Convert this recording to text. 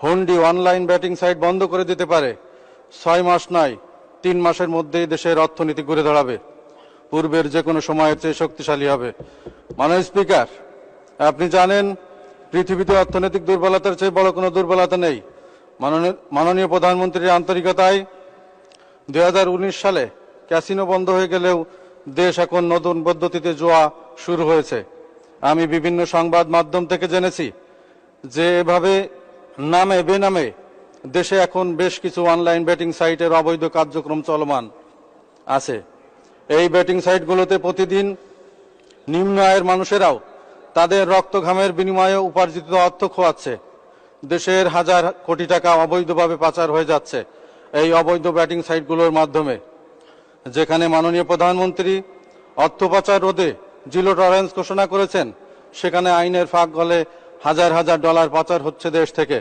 হুন্ডি online batting site বন্ধ করে দিতে পারে। 6 মাস নয়, 3 মাসের মধ্যেই দেশের অর্থনীতি ঘুরে দাঁড়াবে, পূর্বের যে কোনো সময়ের চেয়ে শক্তিশালী হবে। মাননীয় স্পিকার, আপনি জানেন পৃথিবীতে অর্থনৈতিক দুর্বলতার চেয়ে বড় কোনো দুর্বলতা নেই। মাননীয় প্রধানমন্ত্রীর আন্তরিকতায় 2019 সালে ক্যাসিনো বন্ধ হয়ে গেলেও দেশ এখন নতুন পদ্ধতিতে জুয়া শুরু হয়েছে। আমি বিভিন্ন সংবাদ মাধ্যম থেকে জেনেছি যে এভাবে নামে বেনামে দেশে এখন বেশ কিছু অনলাইন ব্যাটিং সাইটের অবৈধ কার্যক্রম চলমান আছে। এই ব্যাটিং সাইটগুলোতে প্রতিদিন নিম্ন আয়ের মানুষেরাও তাদের রক্ত ঘামের বিনিময়ে উপার্জিত অর্থ খোয়াচ্ছে। দেশের হাজার কোটি টাকা অবৈধভাবে পাচার হয়ে যাচ্ছে এই অবৈধ ব্যাটিং সাইটগুলোর মাধ্যমে। যেখানে মাননীয় প্রধানমন্ত্রী অর্থ পাচার রোধে জিরো টলারেন্স ঘোষণা করেছেন, সেখানে আইনের ফাঁক গলে হাজার হাজার ডলার পাচার হচ্ছে দেশ থেকে।